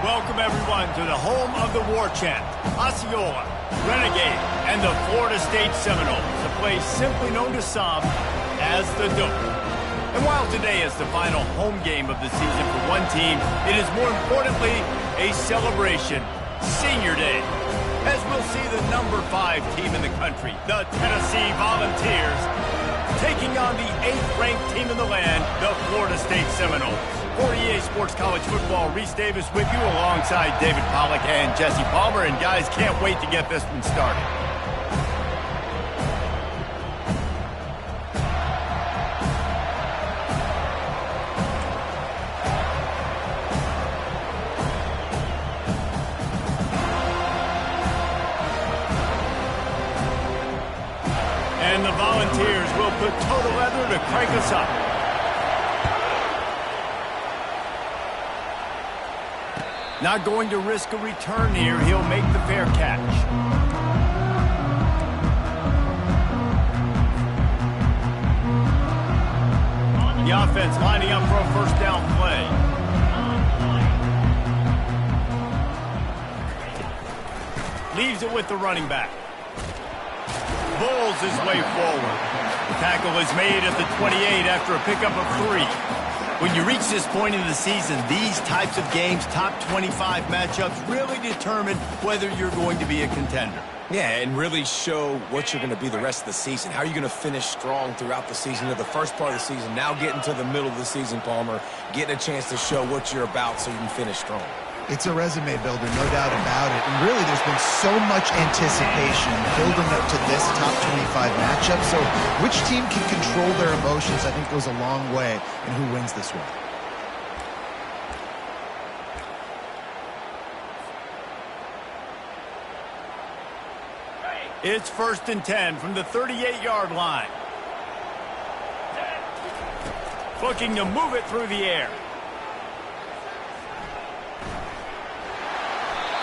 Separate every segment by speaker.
Speaker 1: Welcome, everyone, to the home of the war chant, Osceola, Renegade, and the Florida State Seminoles, a place simply known to some as the Dope. And while today is the final home game of the season for one team, it is more importantly a celebration, Senior Day, as we'll see the number 5 team in the country, the Tennessee Volunteers, taking on the 8th-ranked team in the land, the Florida State Seminoles. For EA Sports College Football, Reese Davis with you alongside David Pollack and Jesse Palmer. And guys, can't wait to get this one started. And the Volunteers will put total leather to crank us up. Not going to risk a return here. He'll make the fair catch. The offense lining up for a first down play. Leaves it with the running back. Bulls his way forward. The tackle is made at the 28 after a pickup of 3. When you reach this point in the season, these types of games, top 25 matchups, really determine whether you're going to be a contender.
Speaker 2: Yeah, and really show what you're going to be the rest of the season. How are you going to finish strong throughout the season, or the first part of the season, now getting to the middle of the season, Palmer, getting a chance to show what you're about so you can finish strong.
Speaker 3: It's a resume builder, no doubt about it. And really, there's been so much anticipation building up to this top 25 matchup. So which team can control their emotions, I think, goes a long way in who wins this one.
Speaker 1: It's 1st and 10 from the 38-yard line. Looking to move it through the air.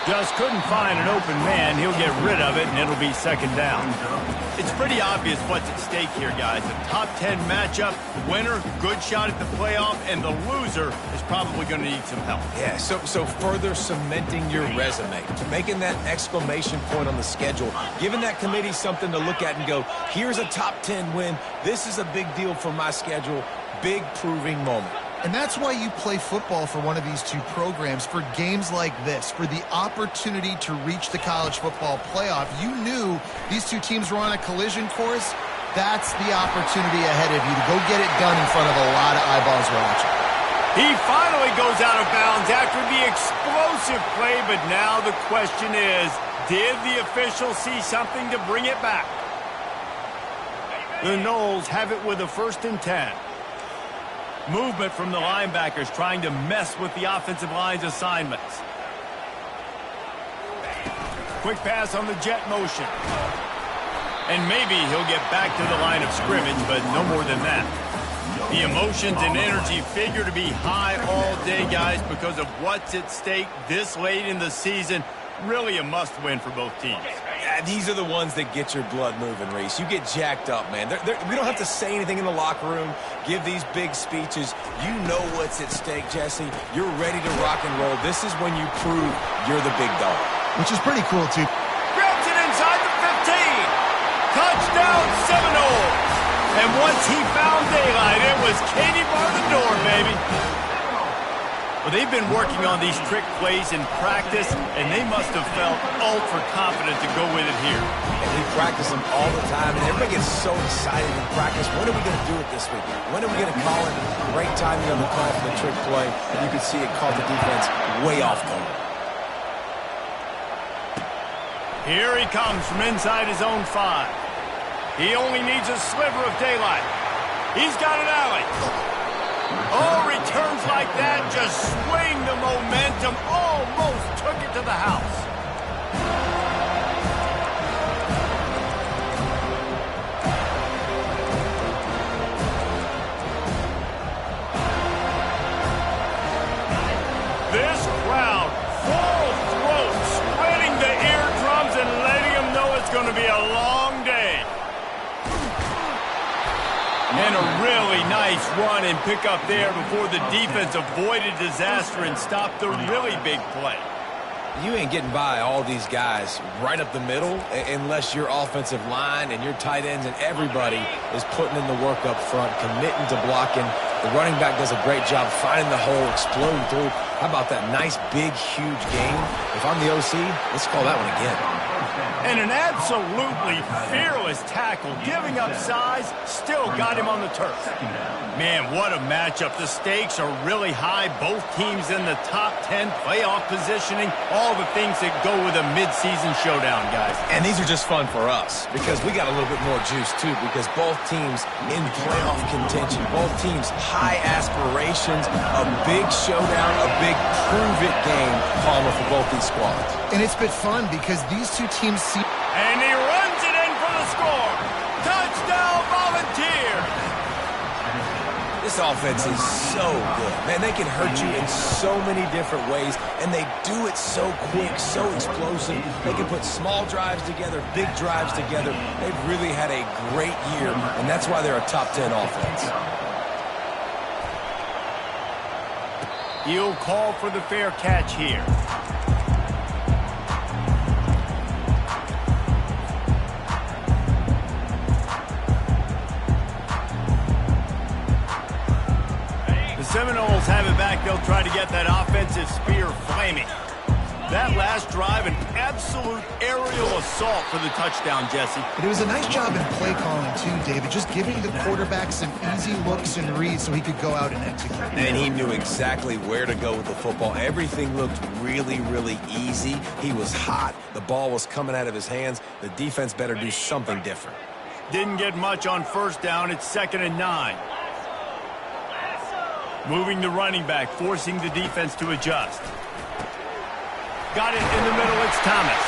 Speaker 1: Just couldn't find an open man. He'll get rid of it, and it'll be 2nd down. It's pretty obvious what's at stake here, guys. A top 10 matchup, winner, good shot at the playoff, and the loser is probably going to need some help.
Speaker 2: Yeah, so further cementing your resume, making that exclamation point on the schedule, giving that committee something to look at and go, here's a top 10 win. This is a big deal for my schedule. Big proving moment.
Speaker 3: And that's why you play football for one of these two programs, for games like this, for the opportunity to reach the college football playoff. You knew these two teams were on a collision course. That's the opportunity ahead of you to go get it done in front of a lot of eyeballs watching.
Speaker 1: He finally goes out of bounds after the explosive play, but now the question is, did the official see something to bring it back? The Noles have it with a 1st and 10. Movement from the linebackers trying to mess with the offensive line's assignments. Quick pass on the jet motion. And maybe he'll get back to the line of scrimmage, but no more than that. The emotions and energy figure to be high all day, guys, because of what's at stake this late in the season. Really a must-win for both teams.
Speaker 2: Yeah, these are the ones that get your blood moving, Reese. You get jacked up, man. We don't have to say anything in the locker room, give these big speeches. You know what's at stake, Jesse. You're ready to rock and roll. This is when you prove you're the big dog.
Speaker 3: Which is pretty cool, too.
Speaker 1: Grabs it inside the 15. Touchdown, Seminoles. And once he found daylight, it was Katie bar the door, baby. Well, they've been working on these trick plays in practice, and they must have felt ultra confident to go with it here.
Speaker 2: And we practice them all the time, and everybody gets so excited in practice. When are we going to do it this week? When are we going to call it? Great timing on the call for the trick play. And you can see it caught the defense way off guard.
Speaker 1: Here he comes from inside his own 5. He only needs a sliver of daylight. He's got an alley. Oh, returns like that just swing the momentum. Almost took it to the house. This crowd, full throat, spreading the eardrums and letting them know it's going to be a long day. And a really nice Nice run and pick up there before the defense avoided disaster and stopped the really big play.
Speaker 2: You ain't getting by all these guys right up the middle unless your offensive line and your tight ends and everybody is putting in the work up front, committing to blocking. The running back does a great job finding the hole, exploding through. How about that nice, big, huge game? If I'm the OC, let's call that one again.
Speaker 1: And an absolutely fearless tackle, giving up size, still got him on the turf. Man, what a matchup. The stakes are really high. Both teams in the top 10, playoff positioning, all the things that go with a midseason showdown, guys.
Speaker 2: And these are just fun for us because we got a little bit more juice, too, because both teams in playoff contention, both teams high aspirations, a big showdown, a big prove-it game, Palmer, for both these squads.
Speaker 3: And it's been fun because these two teams see...
Speaker 1: And he runs it in for the score. Touchdown, Volunteers.
Speaker 2: This offense is so good. Man, they can hurt you in so many different ways, and they do it so quick, so explosive. They can put small drives together, big drives together. They've really had a great year, and that's why they're a top 10 offense.
Speaker 1: He'll call for the fair catch here. Seminoles have it back. They'll try to get that offensive spear flaming. That last drive, an absolute aerial assault for the touchdown, Jesse.
Speaker 3: But it was a nice job in play calling, too, David, just giving the quarterback some easy looks and reads so he could go out and execute.
Speaker 2: And he knew exactly where to go with the football. Everything looked really, really easy. He was hot. The ball was coming out of his hands. The defense better do something different.
Speaker 1: Didn't get much on first down. It's 2nd and 9. Moving the running back, forcing the defense to adjust. Got it in the middle, it's Thomas.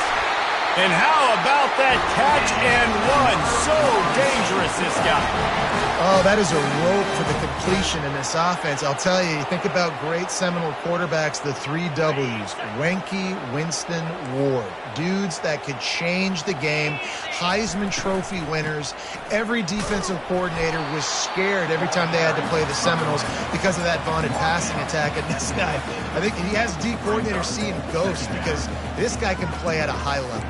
Speaker 1: And how about that catch and run? So dangerous, this guy.
Speaker 3: Oh, that is a rope for the completion in this offense. I'll tell you, you think about great Seminole quarterbacks, the 3 W's, Wk, Winston, Ward. Dudes that could change the game, Heisman Trophy winners. Every defensive coordinator was scared every time they had to play the Seminoles because of that vaunted passing attack. And this guy, I think he has D coordinator seeing ghosts because this guy can play at a high level.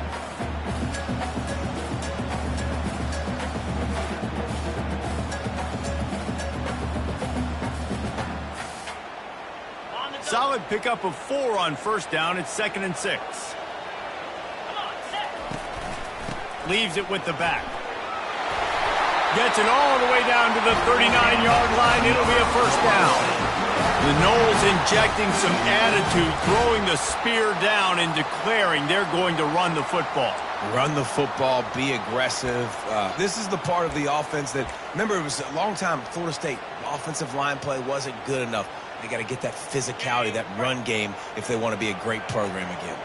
Speaker 1: Solid pickup of 4 on first down. It's 2nd and 6. Leaves it with the back. Gets it all the way down to the 39-yard line. It'll be a first down. The Noles injecting some attitude, throwing the spear down and declaring they're going to run the football.
Speaker 2: Run the football, be aggressive. This is the part of the offense that, remember, it was a long time Florida State offensive line play wasn't good enough. They got to get that physicality, that run game, if they want to be a great program again.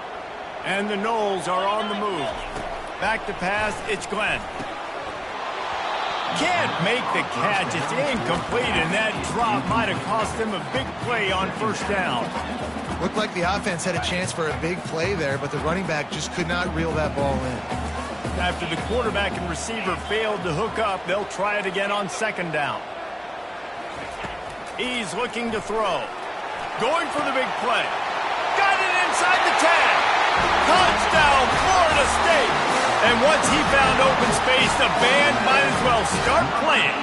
Speaker 1: And the Noles are on the move. Back to pass, it's Glenn. Can't make the catch, it's incomplete, and that drop might have cost them a big play on first down.
Speaker 3: Looked like the offense had a chance for a big play there, but the running back just could not reel that ball in.
Speaker 1: After the quarterback and receiver failed to hook up, they'll try it again on 2nd down. He's looking to throw. Going for the big play. Got it inside the 10. Touchdown, Florida State. And once he found open space, the band might as well start playing.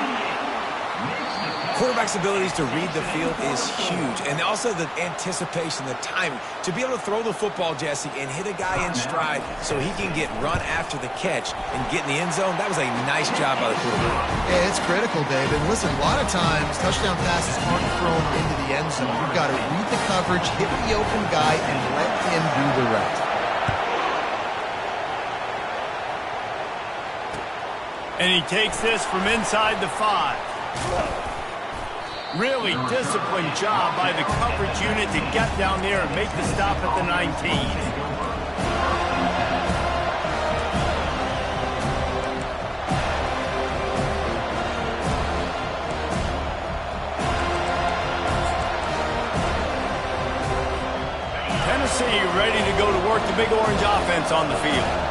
Speaker 2: Quarterback's abilities to read the field is huge. And also the anticipation, the timing. To be able to throw the football, Jesse, and hit a guy in stride so he can get run after the catch and get in the end zone, that was a nice job by the quarterback.
Speaker 3: Yeah, it's critical, David. Listen, a lot of times, touchdown passes aren't thrown into the end zone. You've got to read the coverage, hit the open guy, and let him do the rest.
Speaker 1: And he takes this from inside the 5. Really disciplined job by the coverage unit to get down there and make the stop at the 19. Tennessee ready to go to work the Big Orange offense on the field.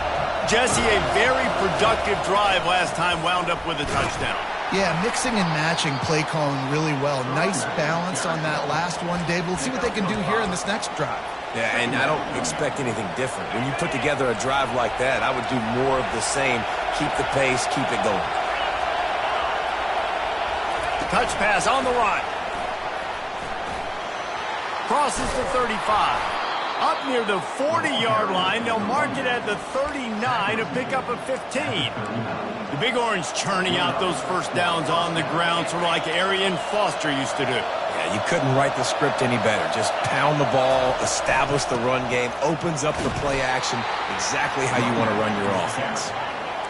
Speaker 1: Jesse, a very productive drive last time wound up with a touchdown.
Speaker 3: Yeah, mixing and matching play calling really well. Nice balance on that last one, Dave. Let's see what they can do here in this next drive.
Speaker 2: Yeah, and I don't expect anything different. When you put together a drive like that, I would do more of the same. Keep the pace, keep it going.
Speaker 1: Touch pass on the run. Crosses the 35. Up near the 40-yard line, they'll mark it at the 39, a pickup of 15. The Big Orange churning out those first downs on the ground, sort of like Arian Foster used to do.
Speaker 2: Yeah, you couldn't write the script any better. Just pound the ball, establish the run game, opens up the play action, exactly how you want to run your offense.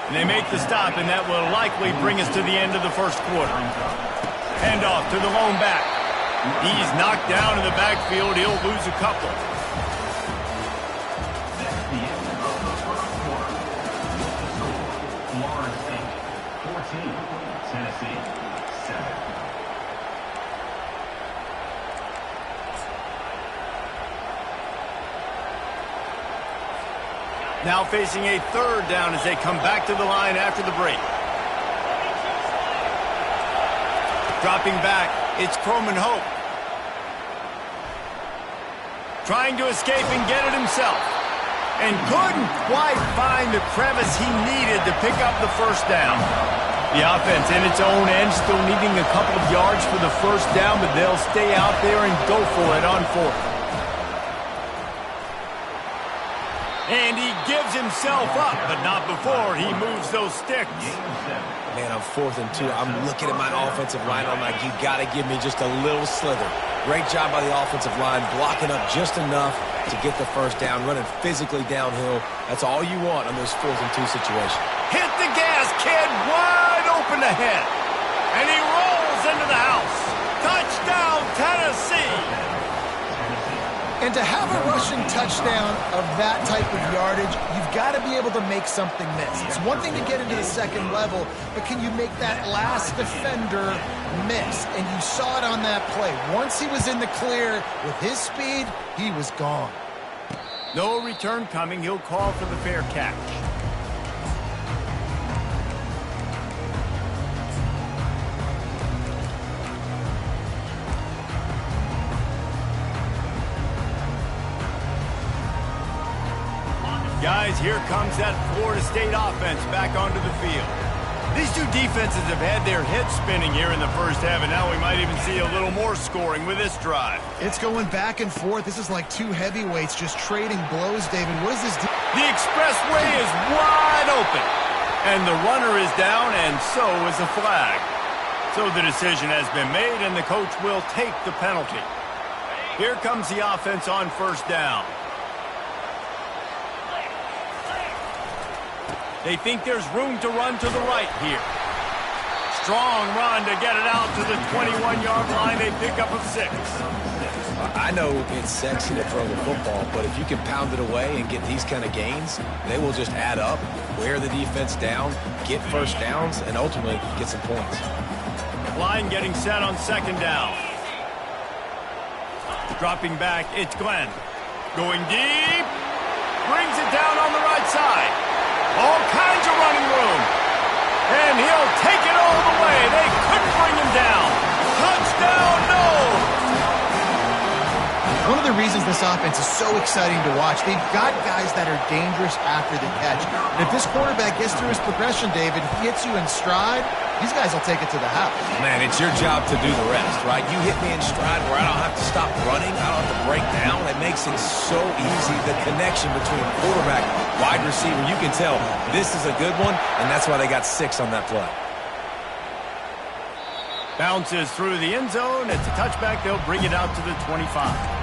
Speaker 1: And they make the stop, and that will likely bring us to the end of the first quarter. Handoff to the lone back. He's knocked down in the backfield. He'll lose a couple. Now facing a third down as they come back to the line after the break. Dropping back, it's Croman Hope. Trying to escape and get it himself. And couldn't quite find the crevice he needed to pick up the first down. The offense in its own end still needing a couple of yards for the first down, but they'll stay out there and go for it on fourth. And he gives himself up, but not before he moves those sticks.
Speaker 2: Man, on 4th and 2, I'm looking at my offensive line. I'm like, you got to give me just a little slither. Great job by the offensive line, blocking up just enough to get the first down, running physically downhill. That's all you want on those 4th and 2 situations.
Speaker 1: Hit the gas, kid, wide open ahead. And he rolls into the house. Touchdown, Tennessee.
Speaker 3: And to have a rushing touchdown of that type of yardage, you've got to be able to make something miss. It's one thing to get into the second level, but can you make that last defender miss? And you saw it on that play. Once he was in the clear with his speed, he was gone.
Speaker 1: No return coming. He'll call for the fair catch. Guys, here comes that Florida State offense back onto the field. These two defenses have had their heads spinning here in the first half, and now we might even see a little more scoring with this drive.
Speaker 3: It's going back and forth. This is like two heavyweights just trading blows, David. What is this?
Speaker 1: The expressway is wide open, and the runner is down, and so is the flag. So the decision has been made, and the coach will take the penalty. Here comes the offense on first down. They think there's room to run to the right here. Strong run to get it out to the 21-yard line. They pick up a 6.
Speaker 2: I know it's sexy to throw the football, but if you can pound it away and get these kind of gains, they will just add up, wear the defense down, get first downs, and ultimately get some points.
Speaker 1: Line getting set on second down. Dropping back, it's Glenn. Going deep. Brings it down on the right side. All kinds of running room. And he'll take it all the way. They couldn't bring him down. Touchdown, no!
Speaker 3: One of the reasons this offense is so exciting to watch, they've got guys that are dangerous after the catch. And if this quarterback gets through his progression, David, he hits you in stride, these guys will take it to the house.
Speaker 2: Man, it's your job to do the rest, right? You hit me in stride where I don't have to stop running. I don't have to break down. It makes it so easy, the connection between quarterback, wide receiver. You can tell this is a good one, and that's why they got 6 on that play.
Speaker 1: Bounces through the end zone. It's a touchback. They'll bring it out to the 25.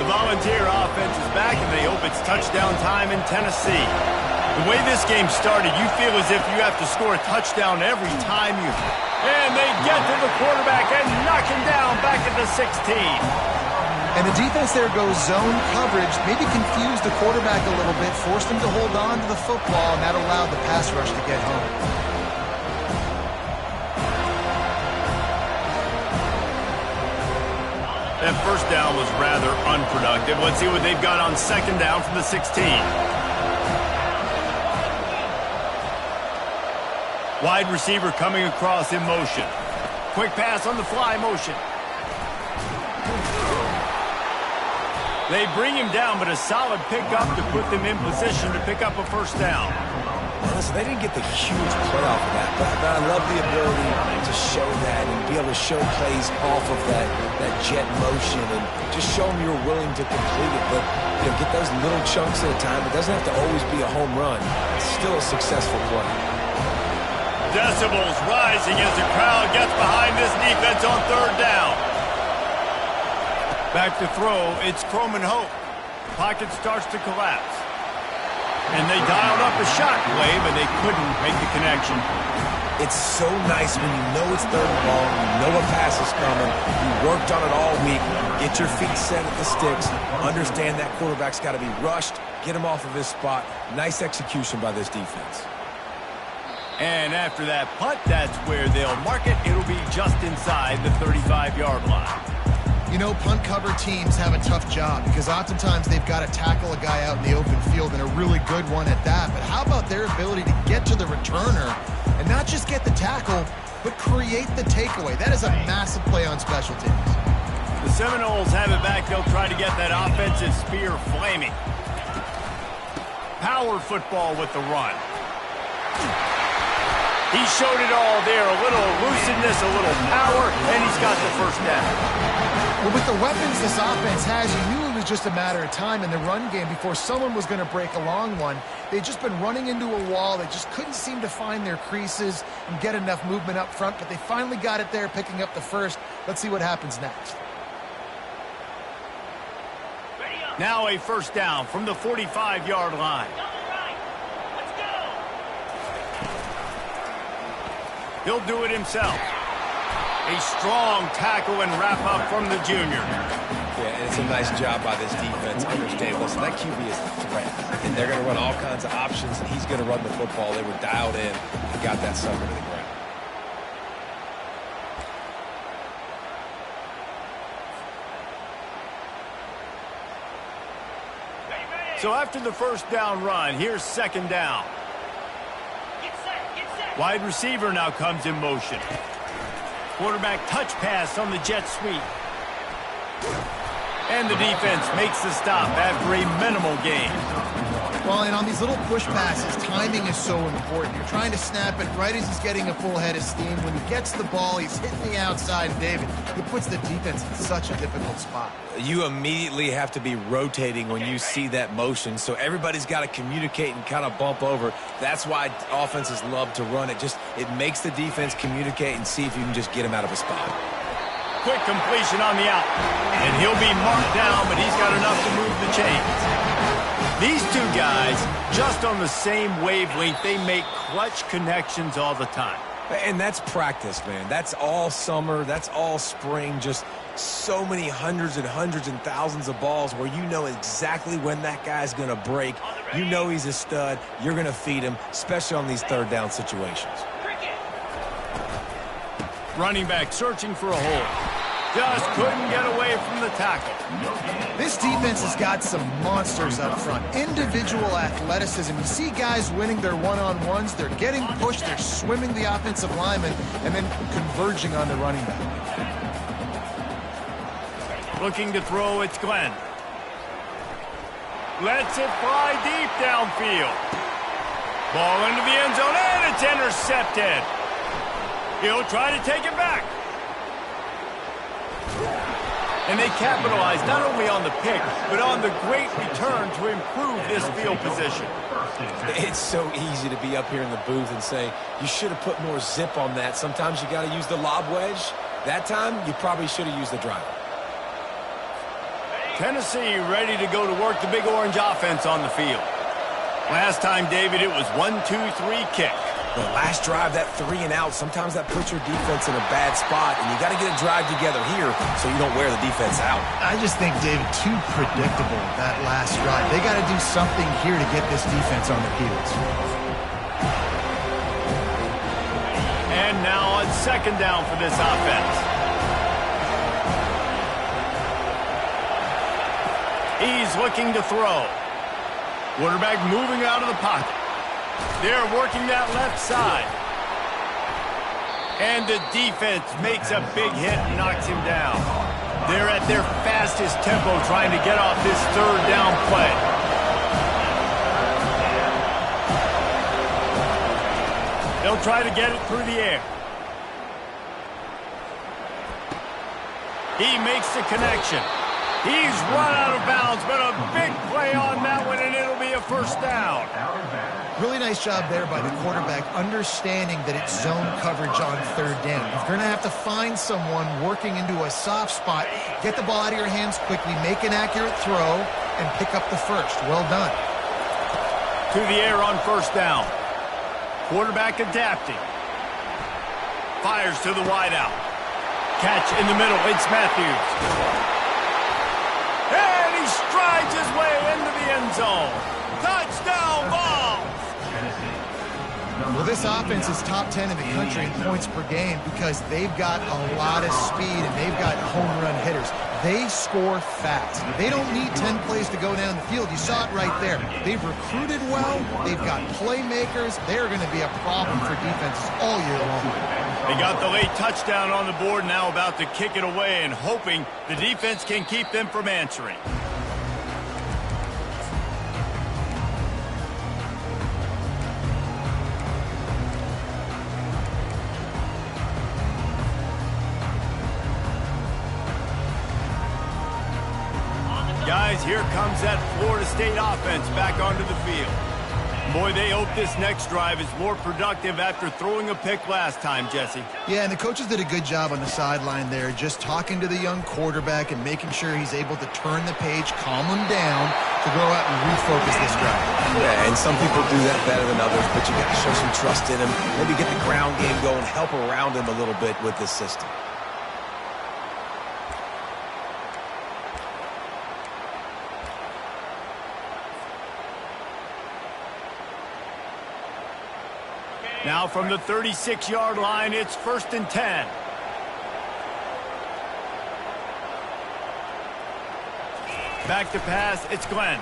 Speaker 1: Volunteer offense is back, and they hope it's touchdown time in Tennessee. The way this game started, you feel as if you have to score a touchdown every time you... And they get to the quarterback and knock him down back at the 16.
Speaker 3: And the defense there goes zone coverage, maybe confused the quarterback a little bit, forced him to hold on to the football, and that allowed the pass rush to get home.
Speaker 1: That first down was rather unproductive. Let's see what they've got on second down from the 16. Wide receiver coming across in motion. Quick pass on the fly motion. They bring him down, but a solid pickup to put them in position to pick up a first down.
Speaker 2: Listen, they didn't get the huge play off of that, but I love the ability to show that and be able to show plays off of that jet motion and just show them you're willing to complete it. But get those little chunks at a time. It doesn't have to always be a home run. It's still a successful play.
Speaker 1: Decibels rising as the crowd gets behind this defense on third down. Back to throw, it's Croman Hope. Pocket starts to collapse. And they dialed up a shot wave, and they couldn't make the connection.
Speaker 2: It's so nice when you know it's third and long, you know a pass is coming, you worked on it all week, get your feet set at the sticks, understand that quarterback's got to be rushed, get him off of his spot. Nice execution by this defense.
Speaker 1: And after that punt, that's where they'll mark it. It'll be just inside the 35-yard line.
Speaker 3: You know, punt cover teams have a tough job because oftentimes they've got to tackle a guy out in the open field, and a really good one at that. But how about their ability to get to the returner and not just get the tackle, but create the takeaway? That is a massive play on special teams.
Speaker 1: The Seminoles have it back. They'll try to get that offensive spear flaming. Power football with the run. He showed it all there. A little elusiveness, a little power, and he's got the first down.
Speaker 4: Well, with the weapons this offense has, you knew it was just a matter of time in the run game before someone was going to break a long one. They'd just been running into a wall. They just couldn't seem to find their creases and get enough movement up front, but they finally got it there, picking up the first. Let's see what happens next.
Speaker 1: Now a first down from the 45-yard line. He'll do it himself. A strong tackle and wrap-up from the junior.
Speaker 2: Yeah, and it's a nice job by this defense. Understand, listen, that QB is a threat. And they're going to run all kinds of options, and he's going to run the football. They were dialed in and got that sucker to the ground.
Speaker 1: So after the first down run, here's second down. Wide receiver now comes in motion. Quarterback touch pass on the jet sweep. And the defense makes the stop after a minimal gain.
Speaker 3: Well, and on these little push passes, timing is so important. You're trying to snap it right as he's getting a full head of steam. When he gets the ball, he's hitting the outside, David. He puts the defense in such a difficult spot.
Speaker 2: You immediately have to be rotating when you see that motion, so everybody's got to communicate and kind of bump over. That's why offenses love to run it. It makes the defense communicate and see if you can just get him out of a spot.
Speaker 1: Quick completion on the out. And he'll be marked down, but he's got enough to move the chains. These two guys, just on the same wavelength, they make clutch connections all the time.
Speaker 2: And that's practice, man. That's all summer. That's all spring. Just so many hundreds and thousands of balls where you know exactly when that guy's going to break. You know he's a stud. You're going to feed him, especially on these third down situations.
Speaker 1: Running back searching for a hole. Just couldn't get away from the tackle.
Speaker 4: This defense has got some monsters up front. Individual athleticism. You see guys winning their one-on-ones. They're getting pushed. They're swimming the offensive lineman and then converging on the running back.
Speaker 1: Looking to throw, it's Glenn. Lets it fly deep downfield. Ball into the end zone, and it's intercepted. He'll try to take it back. And they capitalize not only on the pick, but on the great return to improve this field position.
Speaker 2: It's so easy to be up here in the booth and say, you should have put more zip on that. Sometimes you got to use the lob wedge. That time, you probably should have used the driver.
Speaker 1: Tennessee ready to go to work the Big Orange offense on the field. Last time, David, it was 1-2-3 kick.
Speaker 2: The last drive, that 3 and out, sometimes that puts your defense in a bad spot, and you got to get a drive together here so you don't wear the defense out.
Speaker 3: I just think, David, too predictable, that last drive. They got to do something here to get this defense on their heels.
Speaker 1: And now on second down for this offense. He's looking to throw. Quarterback moving out of the pocket. They're working that left side. And the defense makes a big hit and knocks him down. They're at their fastest tempo trying to get off this third down play. They'll try to get it through the air. He makes the connection. He's run out of bounds, but a big play on that one, and it'll be a first down.
Speaker 3: Really nice job there by the quarterback, understanding that it's zone coverage on third down. You're going to have to find someone working into a soft spot, get the ball out of your hands quickly, make an accurate throw, and pick up the first. Well done.
Speaker 1: To the air on first down. Quarterback adapting. Fires to the wideout. Catch in the middle. It's Matthews. And he strides his way into the end zone. Touchdown ball.
Speaker 3: Well, this offense is top 10 in the country in points per game because they've got a lot of speed and they've got home run hitters. They score fast. They don't need 10 plays to go down the field. You saw it right there. They've recruited well. They've got playmakers. They're going to be a problem for defenses all year long.
Speaker 1: They got the late touchdown on the board, now about to kick it away and hoping the defense can keep them from answering. Guys, here comes that Florida State offense back onto the field. Boy, they hope this next drive is more productive after throwing a pick last time, Jesse.
Speaker 3: Yeah, and the coaches did a good job on the sideline there, just talking to the young quarterback and making sure he's able to turn the page, calm him down to go out and refocus this drive.
Speaker 2: Yeah, and some people do that better than others, but you got to show some trust in him, maybe get the ground game going, help around him a little bit with this system.
Speaker 1: Now from the 36-yard line, it's 1st and 10. Back to pass, it's Glenn.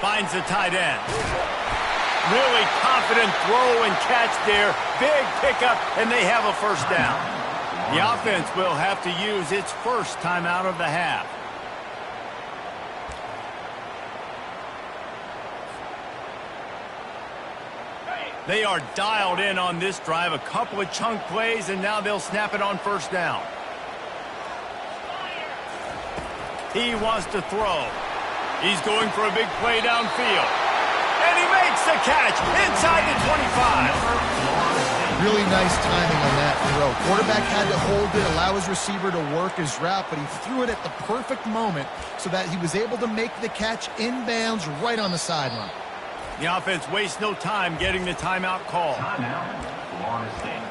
Speaker 1: Finds the tight end. Really confident throw and catch there. Big pickup, and they have a first down. The offense will have to use its first timeout of the half. They are dialed in on this drive. A couple of chunk plays, and now they'll snap it on first down. He wants to throw. He's going for a big play downfield. And he makes the catch inside the 25.
Speaker 3: Really nice timing on that throw. Quarterback had to hold it, allow his receiver to work his route, but he threw it at the perfect moment so that he was able to make the catch inbounds right on the sideline.
Speaker 1: The offense wastes no time getting the timeout call.
Speaker 5: Timeout, Florida State.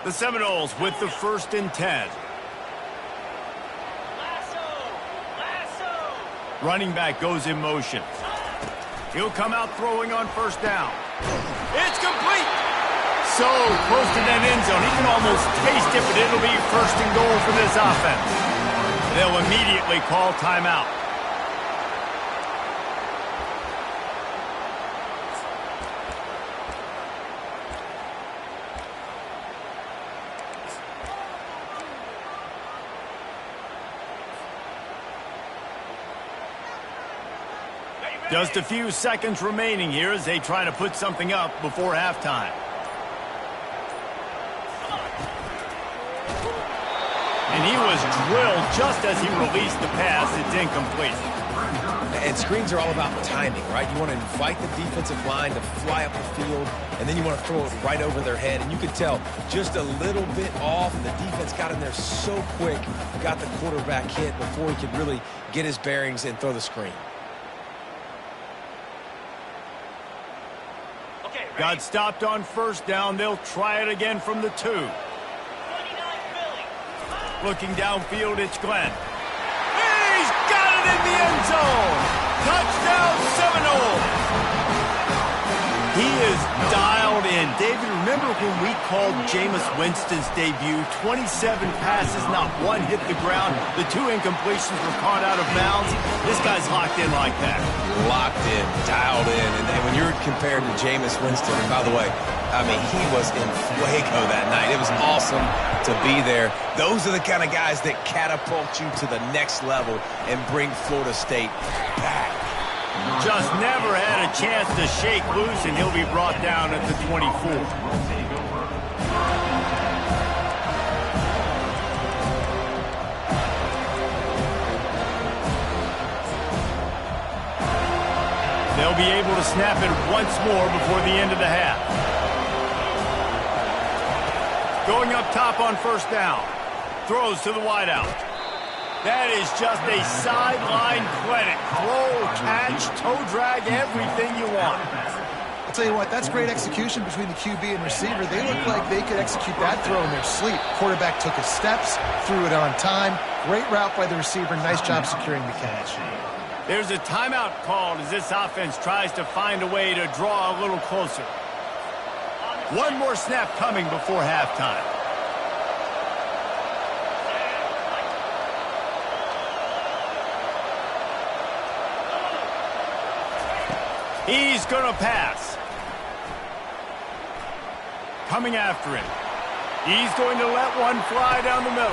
Speaker 1: The Seminoles with the 1st and 10. Running back goes in motion. He'll come out throwing on first down. It's complete. So close to that end zone. He can almost taste it, but it'll be 1st and goal for this offense. They'll immediately call timeout. Just a few seconds remaining here as they try to put something up before halftime. And he was drilled just as he released the pass. It's incomplete.
Speaker 2: And screens are all about timing, right? You want to invite the defensive line to fly up the field, and then you want to throw it right over their head. And you could tell just a little bit off. The defense got in there so quick, got the quarterback hit before he could really get his bearings and throw the screen.
Speaker 1: Got stopped on first down. They'll try it again from the 2. Looking downfield, it's Glenn. He's got it and in the end zone. Touchdown Seminoles. He is dialed in. David, remember when we called Jameis Winston's debut? 27 passes, not one hit the ground. The 2 incompletions were caught out of bounds. This guy's locked in like that.
Speaker 2: Locked in, dialed in. And when you're compared to Jameis Winston, and by the way, I mean, he was in fuego that night. It was awesome to be there. Those are the kind of guys that catapult you to the next level and bring Florida State back.
Speaker 1: Just never had a chance to shake loose, and he'll be brought down at the 24. They'll be able to snap it once more before the end of the half. Going up top on first down. Throws to the wideout. That is just a sideline clinic. Throw, catch, toe drag, everything you want.
Speaker 4: I'll tell you what, that's great execution between the QB and receiver. They look like they could execute that throw in their sleep. Quarterback took his steps, threw it on time. Great route by the receiver. Nice job securing the catch.
Speaker 1: There's a timeout called as this offense tries to find a way to draw a little closer. One more snap coming before halftime. He's going to pass. Coming after him. He's going to let one fly down the middle.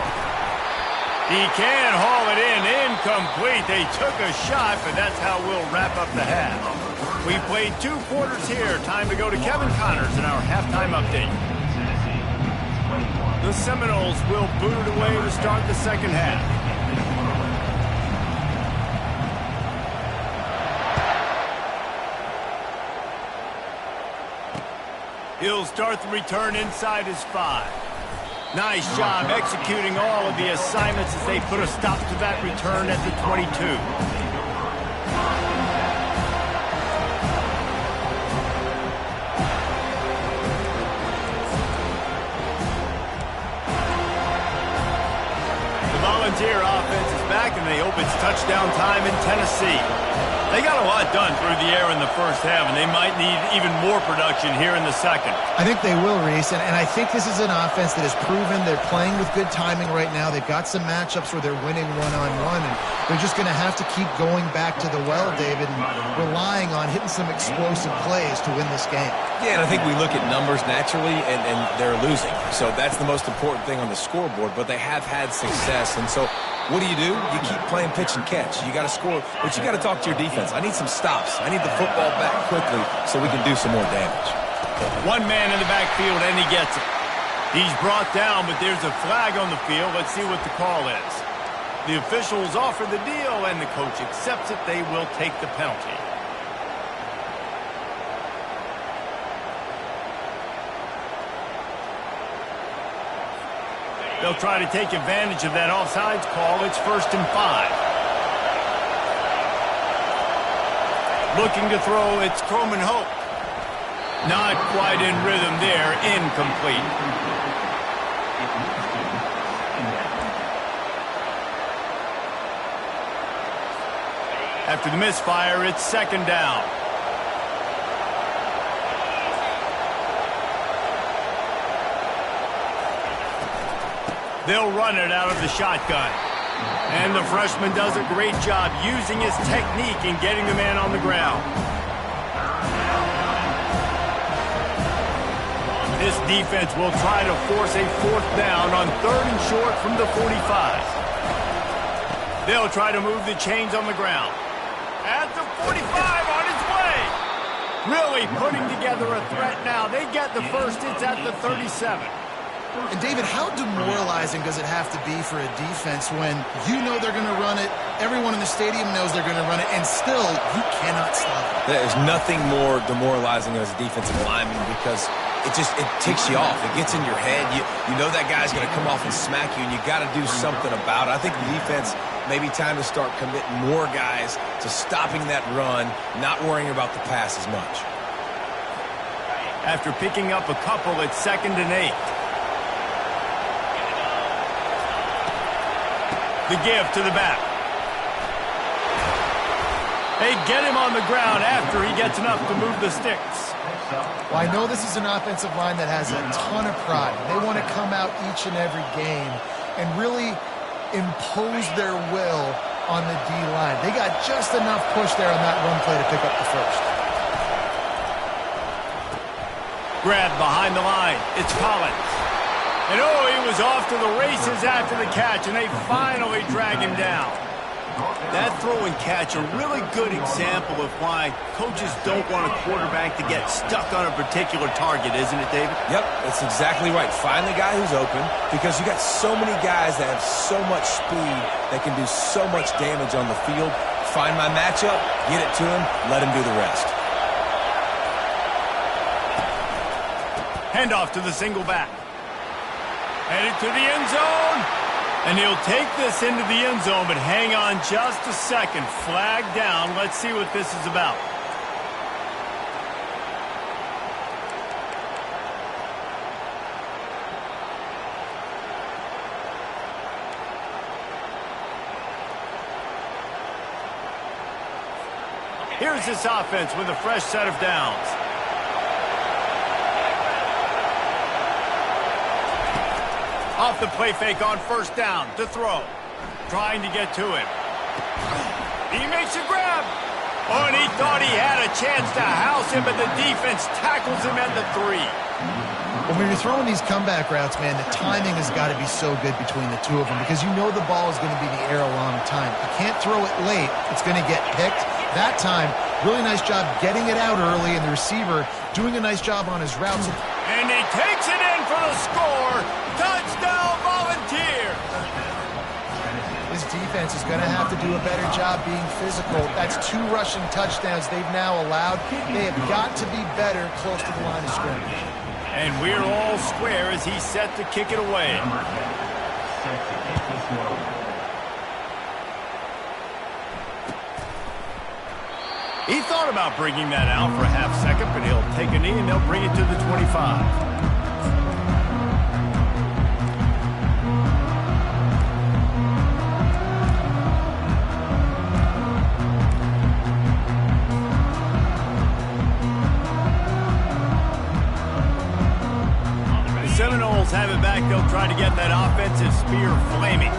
Speaker 1: He can haul it in. Incomplete. They took a shot, but that's how we'll wrap up the half. We played 2 quarters here. Time to go to Kevin Connors in our halftime update. The Seminoles will boot it away to start the second half. He'll start the return inside his 5. Nice job executing all of the assignments as they put a stop to that return at the 22. The Volunteer offense is back, and they hope it's touchdown time in Tennessee. They got a lot done through the air in the first half, and they might need even more production here in the second.
Speaker 4: I think they will, Reese, and I think this is an offense that has proven they're playing with good timing right now. They've got some matchups where they're winning one-on-one, and they're just going to have to keep going back to the well, David, and relying on hitting some explosive plays to win this game.
Speaker 2: Yeah, and I think we look at numbers naturally, and they're losing. So that's the most important thing on the scoreboard, but they have had success, and so what do? You keep playing pitch and catch. You got to score, but you got to talk to your defense. I need some stops. I need the football back quickly so we can do some more damage.
Speaker 1: One man in the backfield, and he gets it. He's brought down, but there's a flag on the field. Let's see what the call is. The officials offer the deal, and the coach accepts it. They will take the penalty. They'll try to take advantage of that offsides call. It's 1st and 5. Looking to throw, it's Croman Hope. Not quite in rhythm there. Incomplete. After the misfire, it's 2nd down. They'll run it out of the shotgun. And the freshman does a great job using his technique and getting the man on the ground. This defense will try to force a 4th down on 3rd and short from the 45. They'll try to move the chains on the ground. At the 45, on its way. Really putting together a threat now. They get the first. It's at the 37.
Speaker 4: And, David, how demoralizing does it have to be for a defense when you know they're going to run it, everyone in the stadium knows they're going to run it, and still you cannot stop it?
Speaker 2: There's nothing more demoralizing as a defensive lineman because it ticks you off. It gets in your head. You know that guy's going to come off and smack you, and you got to do something about it. I think the defense maybe time to start committing more guys to stopping that run, not worrying about the pass as much.
Speaker 1: After picking up a couple, it's 2nd and 8. The give to the back. They get him on the ground after he gets enough to move the sticks.
Speaker 4: Well, I know this is an offensive line that has a ton of pride. They want to come out each and every game and really impose their will on the D-line. They got just enough push there on that run play to pick up the first.
Speaker 1: Grab behind the line. It's Collins. And oh, he was off to the races after the catch, and they finally drag him down. That throw and catch, a really good example of why coaches don't want a quarterback to get stuck on a particular target, isn't it, David?
Speaker 2: Yep, that's exactly right. Find the guy who's open, because you got so many guys that have so much speed that can do so much damage on the field. Find my matchup, get it to him, let him do the rest.
Speaker 1: Handoff to the single back. Headed to the end zone. And he'll take this into the end zone, but hang on just a second. Flag down. Let's see what this is about. Here's this offense with a fresh set of downs. Off the play fake on first down to throw. Trying to get to him. He makes a grab. Oh, and he thought he had a chance to house him, but the defense tackles him at the 3.
Speaker 4: Well, when you're throwing these comeback routes, man, the timing has got to be so good between the two of them because you know the ball is going to be in the air a long time. You can't throw it late. It's going to get picked. That time, really nice job getting it out early, and the receiver doing a nice job on his routes.
Speaker 1: And he takes it in for the score. Touchdown, Volunteer.
Speaker 4: This defense is going to have to do a better job being physical. That's 2 rushing touchdowns they've now allowed. They have got to be better close to the line of scrimmage.
Speaker 1: And we're all square as he's set to kick it away. He thought about bringing that out for a half second, but he'll take a knee and they'll bring it to the 25. Seminoles have it back. They'll try to get that offensive spear flaming.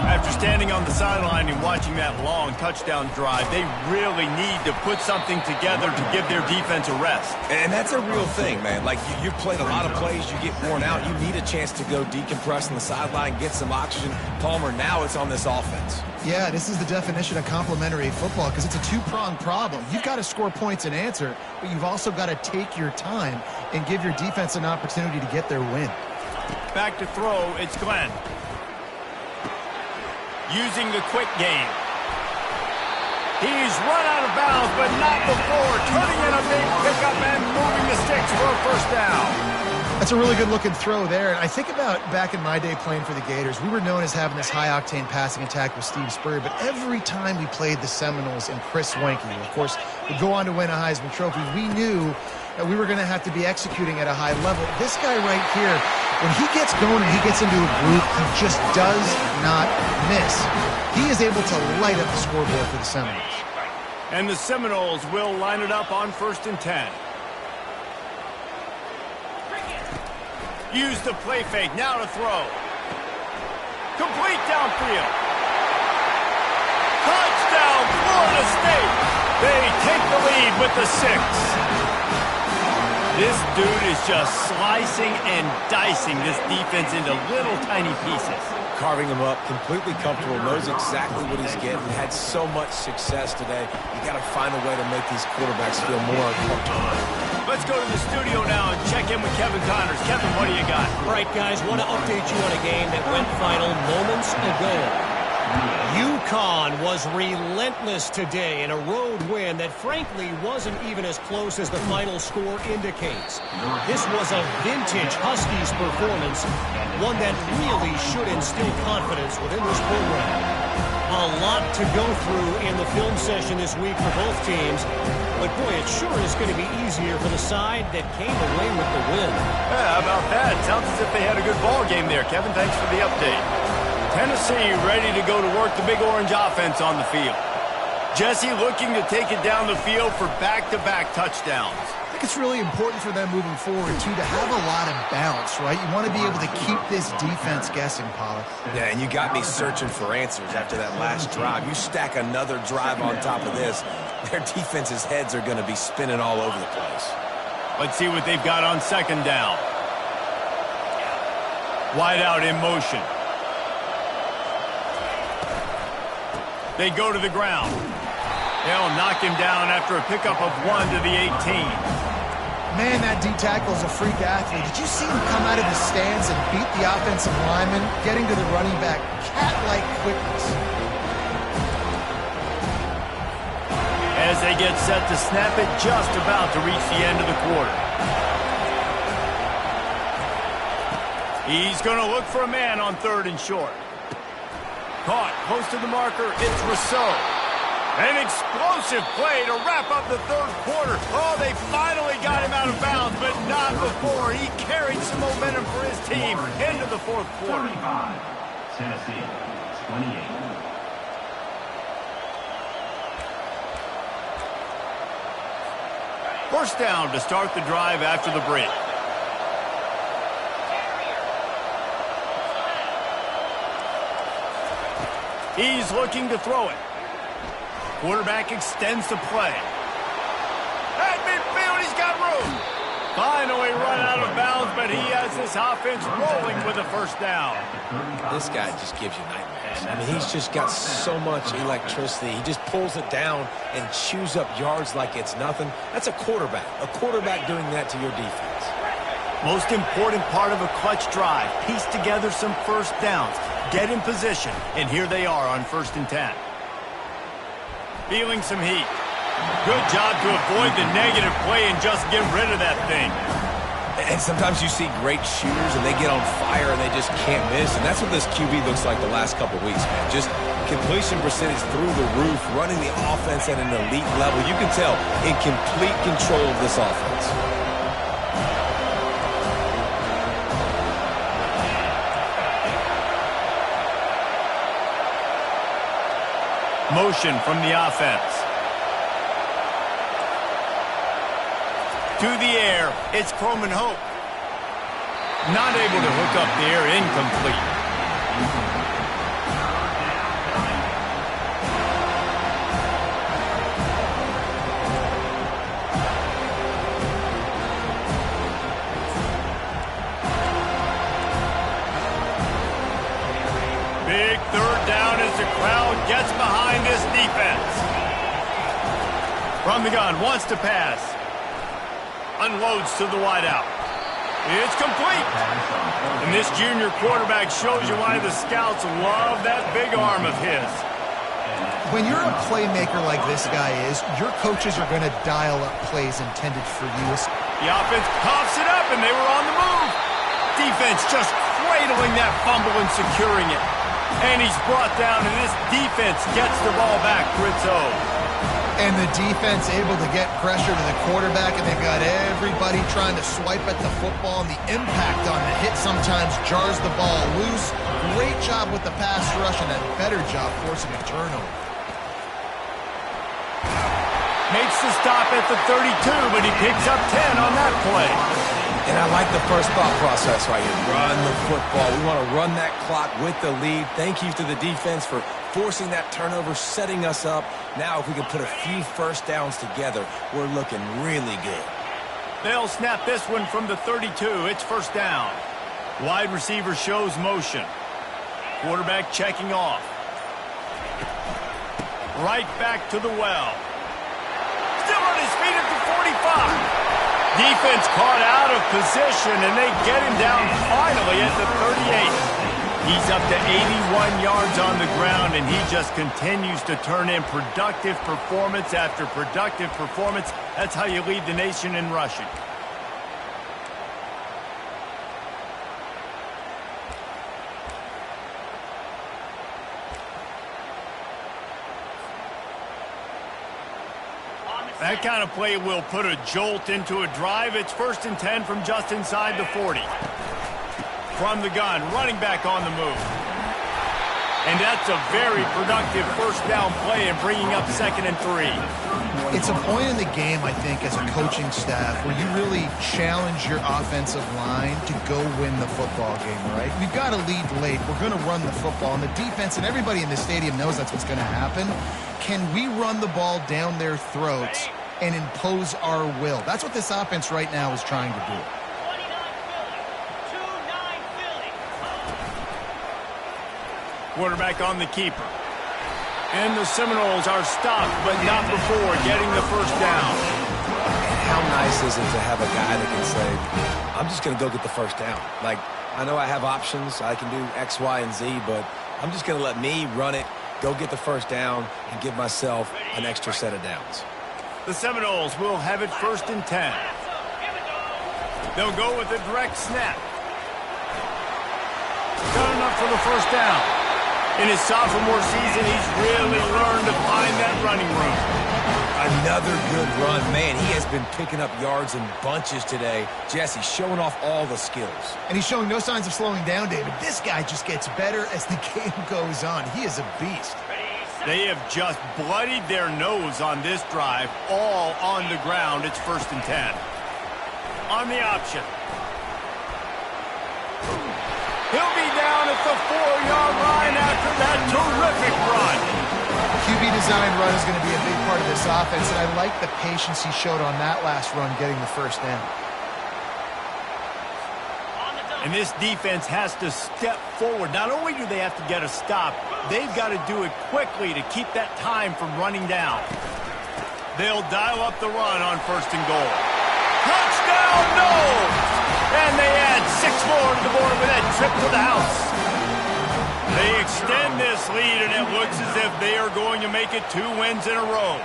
Speaker 1: After standing on the sideline and watching that long touchdown drive, they really need to put something together to give their defense a rest.
Speaker 2: And that's a real thing, man. Like, you've played a lot of plays, you get worn out, you need a chance to go decompress on the sideline, get some oxygen. Palmer, now it's on this offense.
Speaker 4: Yeah, this is the definition of complementary football because it's a 2-pronged problem. You've got to score points and answer, but you've also got to take your time and give your defense an opportunity to get their win.
Speaker 1: Back to throw, it's Glenn. Using the quick game. He's run out of bounds, but not before turning in a big pickup and moving the sticks for a first down.
Speaker 4: That's a really good-looking throw there. And I think about back in my day playing for the Gators, we were known as having this high-octane passing attack with Steve Spurrier, but every time we played the Seminoles and Chris Wenke, who, of course, would go on to win a Heisman Trophy, we knew that we were going to have to be executing at a high level. This guy right here, when he gets going and he gets into a group, he just does not miss. He is able to light up the scoreboard for the Seminoles.
Speaker 1: And the Seminoles will line it up on 1st and 10. Use the play fake, now to throw. Complete downfield. Touchdown, Florida State. They take the lead with the 6. This dude is just slicing and dicing this defense into little tiny pieces.
Speaker 2: Carving him up, completely comfortable, knows exactly what he's getting, had so much success today. You got to find a way to make these quarterbacks feel more comfortable.
Speaker 1: Let's go to the studio now and check in with Kevin Connors. Kevin, what do you got?
Speaker 6: All right, guys, want to update you on a game that went final moments ago. UConn was relentless today in a road win that frankly wasn't even as close as the final score indicates. This was a vintage Huskies performance, one that really should instill confidence within this program. A lot to go through in the film session this week for both teams, but boy, it sure is going to be easier for the side that came away with the win.
Speaker 1: Yeah, how about that? Sounds as if they had a good ball game there. Kevin, thanks for the update. Tennessee ready to go to work the Big Orange offense on the field. Jesse looking to take it down the field for back-to-back touchdowns.
Speaker 3: I think it's really important for them moving forward, too, to have a lot of bounce, right? You want to be able to keep this defense guessing, Pollard.
Speaker 2: Yeah, and you got me searching for answers after that last drive. You stack another drive on top of this, their defense's heads are going to be spinning all over the place.
Speaker 1: Let's see what they've got on second down. Wide out in motion. They go to the ground. They'll knock him down after a pickup of 1 to the 18.
Speaker 4: Man, that D-tackle is a freak athlete. Did you see him come out of the stands and beat the offensive lineman, getting to the running back? Cat-like quickness.
Speaker 1: As they get set to snap it, just about to reach the end of the quarter. He's going to look for a man on 3rd and short. Caught close to the marker, it's Rousseau. An explosive play to wrap up the 3rd quarter. Oh, they finally got him out of bounds, but not before. He carried some momentum for his team into the 4th quarter.
Speaker 5: 35, Tennessee, 28.
Speaker 1: First down to start the drive after the break. He's looking to throw it. Quarterback extends the play. At midfield, he's got room. Finally run out of bounds, but he has this offense rolling with a first down.
Speaker 2: This guy just gives you nightmares. I mean, he's just got so much electricity. He just pulls it down and chews up yards like it's nothing. That's a quarterback doing that to your defense.
Speaker 1: Most important part of a clutch drive, piece together some first downs, get in position, and here they are on 1st and 10. Feeling some heat. Good job to avoid the negative play and just get rid of that thing.
Speaker 2: And sometimes you see great shooters and they get on fire and they just can't miss. And that's what this QB looks like the last couple weeks, man. Just completion percentage through the roof, running the offense at an elite level. You can tell in complete control of this offense.
Speaker 1: Motion from the offense. To the air, it's Croman Hope. Not able to hook up there, incomplete. Big 3rd down as the crowd gets behind this defense. From the gun, wants to pass. Unloads to the wideout. It's complete. And this junior quarterback shows you why the scouts love that big arm of his.
Speaker 3: When you're a playmaker like this guy is, your coaches are going to dial up plays intended for you.
Speaker 1: The offense coughs it up, and they were on the move. Defense just cradling that fumble and securing it. And he's brought down, and this defense gets the ball back for its own.
Speaker 3: And the defense able to get pressure to the quarterback, and they've got everybody trying to swipe at the football, and the impact on the hit sometimes jars the ball loose. Great job with the pass rush, and a better job forcing a turnover.
Speaker 1: Makes the stop at the 32, but he picks up 10 on that play.
Speaker 2: And I like the first thought process right here. Run the football. We want to run that clock with the lead. Thank you to the defense for forcing that turnover, setting us up. Now, if we can put a few first downs together, we're looking really good.
Speaker 1: They'll snap this one from the 32. It's first down. Wide receiver shows motion. Quarterback checking off. Right back to the well. Still on his feet at the 45. Defense caught out of position, and they get him down finally at the 38. He's up to 81 yards on the ground, and he just continues to turn in productive performance after productive performance. That's how you lead the nation in rushing. That kind of play will put a jolt into a drive. It's 1st and 10 from just inside the 40. From the gun, running back on the move. And that's a very productive first down play and bringing up 2nd and 3.
Speaker 3: It's a point in the game, I think, as a coaching staff where you really challenge your offensive line to go win the football game, right? We've got to lead late. We're going to run the football. And the defense and everybody in the stadium knows that's what's going to happen. Can we run the ball down their throats and impose our will? That's what this offense right now is trying to do.
Speaker 1: Quarterback on the keeper. And the Seminoles are stopped, but not before getting the first down.
Speaker 2: How nice is it to have a guy that can say, I'm just going to go get the first down. Like, I know I have options. I can do X, Y, and Z, but I'm just going to let me run it, go get the first down, and give myself an extra set of downs.
Speaker 1: The Seminoles will have it 1st and 10. They'll go with a direct snap. Got enough for the first down. In his sophomore season, he's really learned to find that running room.
Speaker 2: Another good run. Man, he has been picking up yards in bunches today. Jesse showing off all the skills.
Speaker 3: And he's showing no signs of slowing down, David. This guy just gets better as the game goes on. He is a beast.
Speaker 1: They have just bloodied their nose on this drive, all on the ground. It's 1st and 10. On the option. He'll be down at the 4-yard line after that terrific run.
Speaker 3: QB design run is going to be a big part of this offense, and I like the patience he showed on that last run getting the first down.
Speaker 1: And this defense has to step forward. Not only do they have to get a stop, they've got to do it quickly to keep that time from running down. They'll dial up the run on 1st and goal. Touchdown, no! And they add 6 more to the board with that trip to the house. They extend this lead, and it looks as if they are going to make it 2 wins in a row.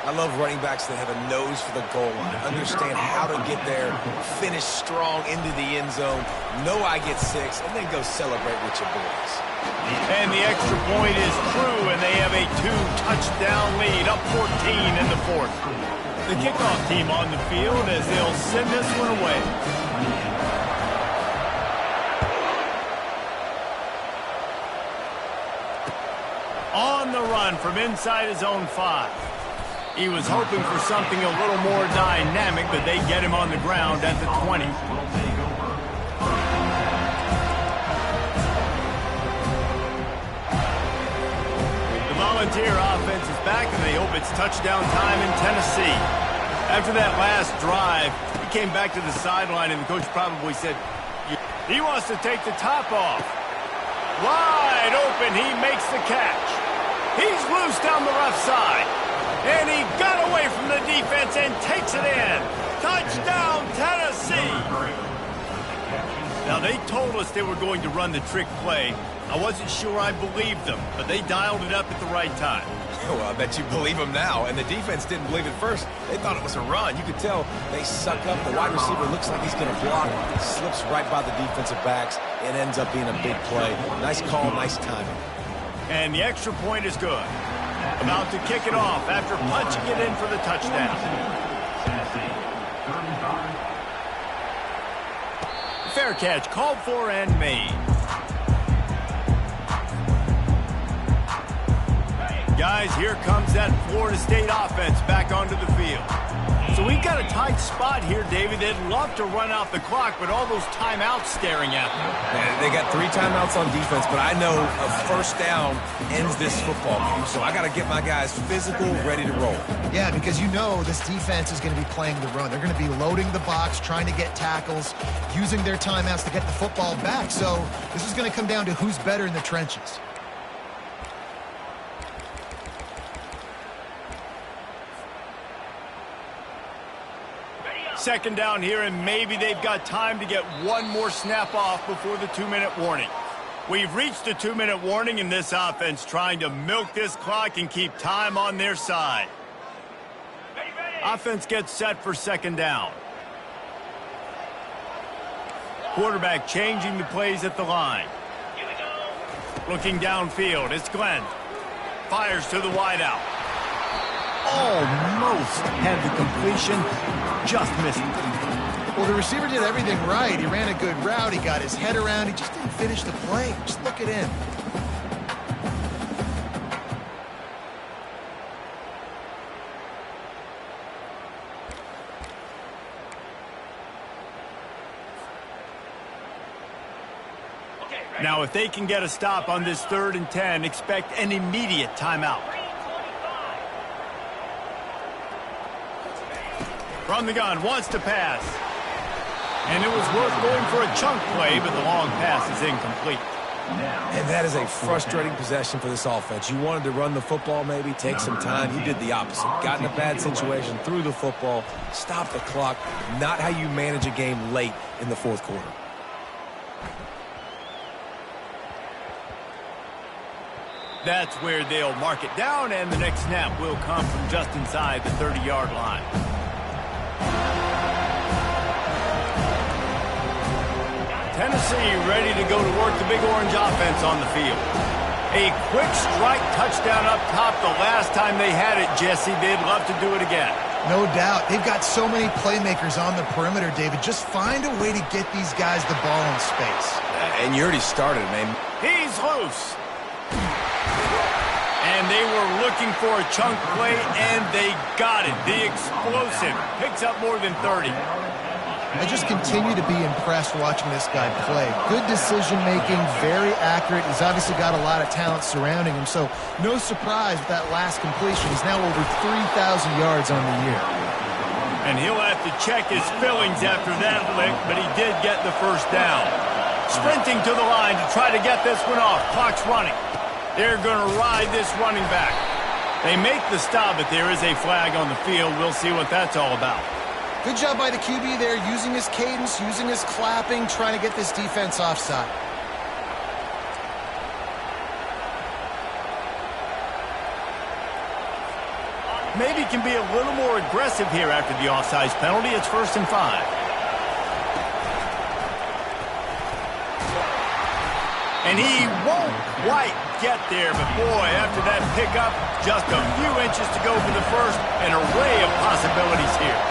Speaker 2: I love running backs that have a nose for the goal line, understand how to get there, finish strong into the end zone, know I get 6, and then go celebrate with your boys.
Speaker 1: And the extra point is true, and they have a 2-touchdown lead, up 14 in the 4th. The kickoff team on the field as they'll send this one away. On the run from inside his own 5. He was hoping for something a little more dynamic, but they get him on the ground at the 20. The Volunteer offense is back, and they hope it's touchdown time in Tennessee. After that last drive, he came back to the sideline, and the coach probably said, he wants to take the top off. Wide open, he makes the catch. He's loose down the left side. And he got away from the defense and takes it in. Touchdown, Tennessee. Now, they told us they were going to run the trick play. I wasn't sure I believed them, but they dialed it up at the right time.
Speaker 2: Well, I bet you believe them now. And the defense didn't believe it first. They thought it was a run. You could tell they suck up. The wide receiver looks like he's going to block. Slips right by the defensive backs. It ends up being a big play. Nice call, nice timing.
Speaker 1: And the extra point is good. About to kick it off after punching it in for the touchdown. Fair catch called for and made. Guys, here comes that Florida State offense back onto the field. So we've got a tight spot here, David. They'd love to run out the clock, but all those timeouts staring at them.
Speaker 2: Man, they got 3 timeouts on defense, but I know a first down ends this football game. So I got to get my guys physical, ready to roll.
Speaker 3: Yeah, because you know this defense is going to be playing the run. They're going to be loading the box, trying to get tackles, using their timeouts to get the football back. So this is going to come down to who's better in the trenches.
Speaker 1: Second down here, and maybe they've got time to get one more snap off before the 2-minute warning. We've reached a 2-minute warning, and this offense trying to milk this clock and keep time on their side. Offense gets set for second down. Quarterback changing the plays at the line. Looking downfield, it's Glenn. Fires to the wideout. Almost had the completion, just missed it.
Speaker 3: Well, the receiver did everything right. He ran a good route. He got his head around. He just didn't finish the play. Just look it in.
Speaker 1: Now, if they can get a stop on this 3rd and 10, expect an immediate timeout. From the gun, wants to pass. And it was worth going for a chunk play, but the long pass is incomplete.
Speaker 2: And that is a frustrating possession for this offense. You wanted to run the football, maybe take some time. You did the opposite. Got in a bad situation, threw the football, stopped the clock. Not how you manage a game late in the 4th quarter.
Speaker 1: That's where they'll mark it down, and the next snap will come from just inside the 30-yard line. Tennessee ready to go to work the Big Orange offense on the field. A quick strike touchdown up top the last time they had it, Jesse. They'd love to do it again.
Speaker 3: No doubt. They've got so many playmakers on the perimeter, David. Just find a way to get these guys the ball in space.
Speaker 2: And you already started, man.
Speaker 1: He's loose. And they were looking for a chunk play, and they got it. The explosive picks up more than 30.
Speaker 3: I just continue to be impressed watching this guy play. Good decision-making, very accurate. He's obviously got a lot of talent surrounding him, so no surprise with that last completion. He's now over 3,000 yards on the year.
Speaker 1: And he'll have to check his fillings after that lick, but he did get the first down. Sprinting to the line to try to get this one off. Clock's running. They're going to ride this running back. They make the stop, but there is a flag on the field. We'll see what that's all about.
Speaker 4: Good job by the QB there, using his cadence, using his clapping, trying to get this defense offside.
Speaker 1: Maybe can be a little more aggressive here after the offsides penalty. It's 1st and 5. And he won't quite get there, but boy, after that pickup, just a few inches to go for the first. An array of possibilities here.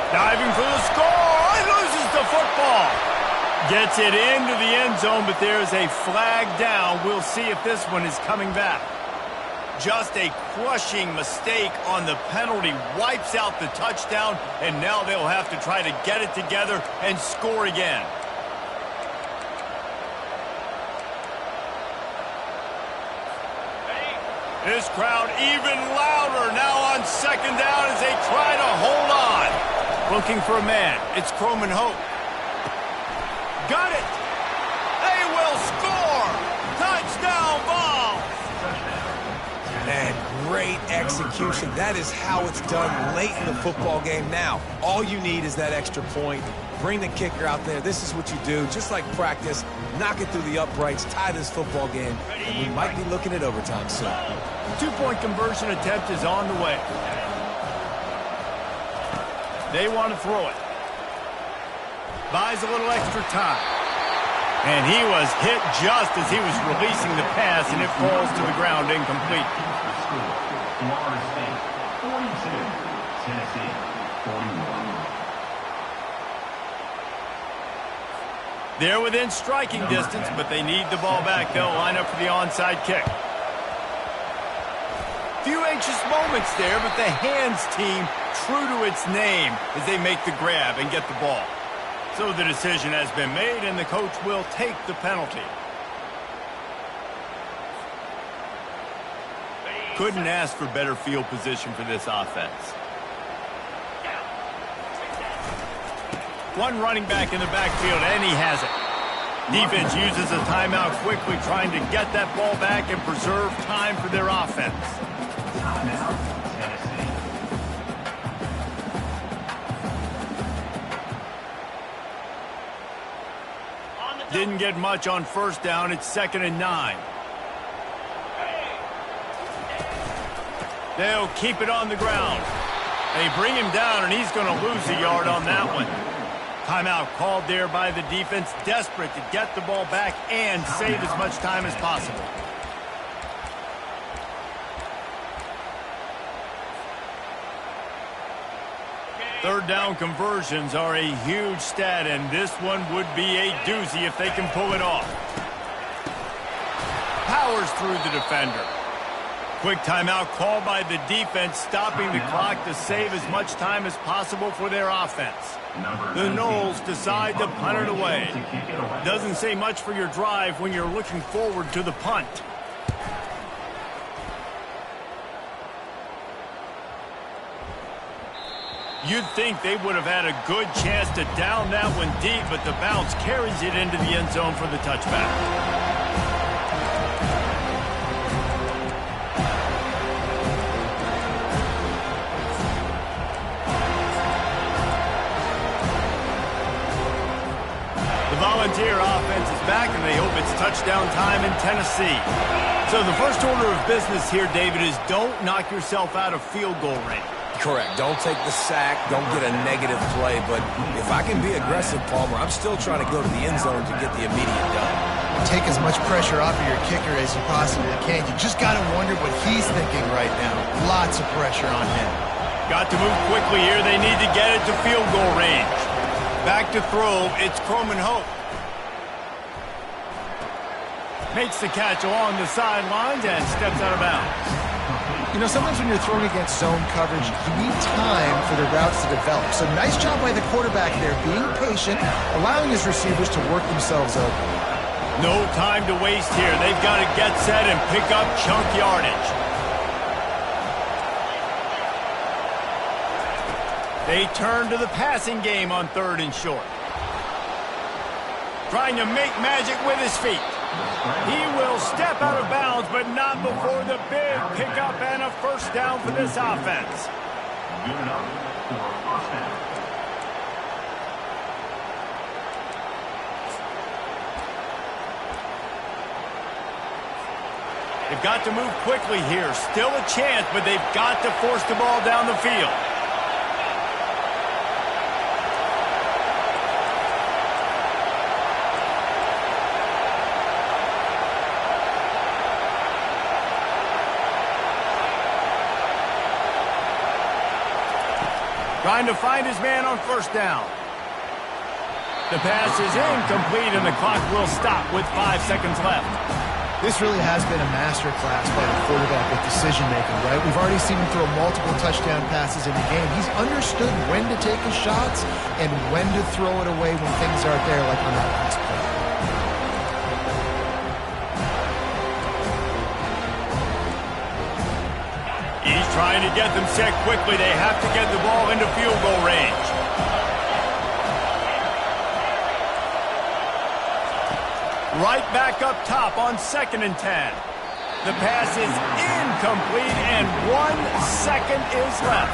Speaker 1: Diving for the score. He loses the football. Gets it into the end zone, but there's a flag down. We'll see if this one is coming back. Just a crushing mistake on the penalty. Wipes out the touchdown, and now they'll have to try to get it together and score again. This crowd even louder now on 2nd down as they try to hold on. Looking for a man. It's Croman Hope. Got it. They will score. Touchdown ball.
Speaker 2: Man, great execution. That is how it's done late in the football game. Now, all you need is that extra point. Bring the kicker out there. This is what you do. Just like practice, knock it through the uprights, tie this football game, and we might be looking at overtime soon.
Speaker 1: 2-point conversion attempt is on the way. They want to throw it. Buys a little extra time. And he was hit just as he was releasing the pass, and it falls to the ground incomplete.
Speaker 5: Florida State 42, Tennessee 41.
Speaker 1: They're within striking distance, but they need the ball back. They'll line up for the onside kick. Few anxious moments there, but the hands team true to its name as they make the grab and get the ball. So the decision has been made, and the coach will take the penalty. Couldn't ask for better field position for this offense. One running back in the backfield, and he has it. Defense uses a timeout quickly, trying to get that ball back and preserve time for their offense. Didn't get much on 1st down. It's 2nd and 9. They'll keep it on the ground. They bring him down, and he's going to lose a yard on that one. Timeout called there by the defense, desperate to get the ball back and save as much time as possible. Third down conversions are a huge stat, and this one would be a doozy if they can pull it off. Powers through the defender. Quick timeout called by the defense, stopping the clock to save as much time as possible for their offense. The Noles decide to punt it away. Doesn't say much for your drive when you're looking forward to the punt. You'd think they would have had a good chance to down that one deep, but the bounce carries it into the end zone for the touchback. The Volunteer offense is back, and they hope it's touchdown time in Tennessee. So the first order of business here, David, is don't knock yourself out of field goal range.
Speaker 2: Correct. Don't take the sack. Don't get a negative play. But if I can be aggressive, Palmer, I'm still trying to go to the end zone to get the immediate done.
Speaker 3: Take as much pressure off of your kicker as you possibly can. You just got to wonder what he's thinking right now. Lots of pressure on him.
Speaker 1: Got to move quickly here. They need to get it to field goal range. Back to throw. It's Croman Hope. Makes the catch along the sidelines and steps out of bounds.
Speaker 4: You know, sometimes when you're throwing against zone coverage, you need time for the routes to develop. So nice job by the quarterback there, being patient, allowing his receivers to work themselves open.
Speaker 1: No time to waste here. They've got to get set and pick up chunk yardage. They turn to the passing game on 3rd and short. Trying to make magic with his feet. He will step out of bounds, but not before the big pickup and a first down for this offense.
Speaker 5: Good enough for a first down.
Speaker 1: They've got to move quickly here. Still a chance, but they've got to force the ball down the field. Trying to find his man on first down. The pass is incomplete, and the clock will stop with 5 seconds left.
Speaker 4: This really has been a masterclass by the quarterback with decision-making, right? We've already seen him throw multiple touchdown passes in the game. He's understood when to take his shots and when to throw it away when things aren't there, like on that last play.
Speaker 1: He's trying to get them set quickly. They have to get the ball into field goal range. Right back up top on 2nd and 10. The pass is incomplete, and 1 second is left.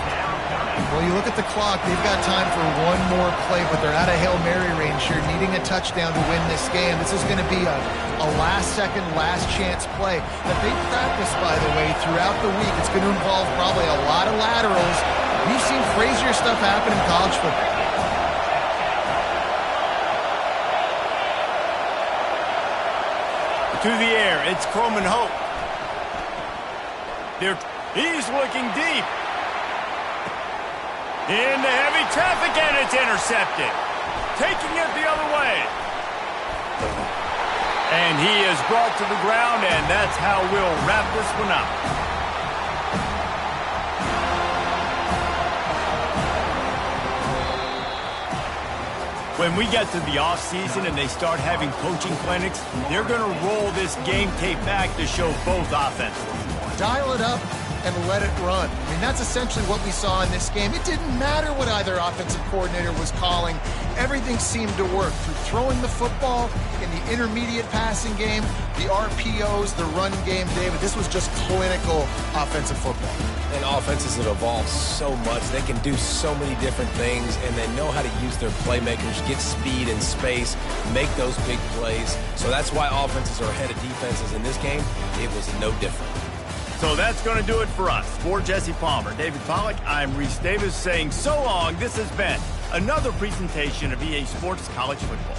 Speaker 3: Well, you look at the clock, they've got time for one more play, but they're out of Hail Mary range here, needing a touchdown to win this game. This is going to be a last-second, last-chance play that they practice, by the way, throughout the week. It's going to involve probably a lot of laterals. We've seen crazier stuff happen in college football.
Speaker 1: To the air, it's Croman Hope. He's looking deep. Into heavy traffic, and it's intercepted. Taking it the other way. And he is brought to the ground, and that's how we'll wrap this one up. When we get to the offseason and they start having coaching clinics, they're going to roll this game tape back to show both offenses.
Speaker 4: Dial it up and let it run. I mean, that's essentially what we saw in this game. It didn't matter what either offensive coordinator was calling. Everything seemed to work through throwing the football in the intermediate passing game, the RPOs, the run game. David, this was just clinical offensive football.
Speaker 2: And offenses have evolved so much. They can do so many different things, and they know how to use their playmakers, get speed and space, make those big plays. So that's why offenses are ahead of defenses in this game. It was no different.
Speaker 1: So that's going to do it for us. For Jesse Palmer, David Pollack, I'm Reese Davis saying so long. This has been another presentation of EA Sports College Football.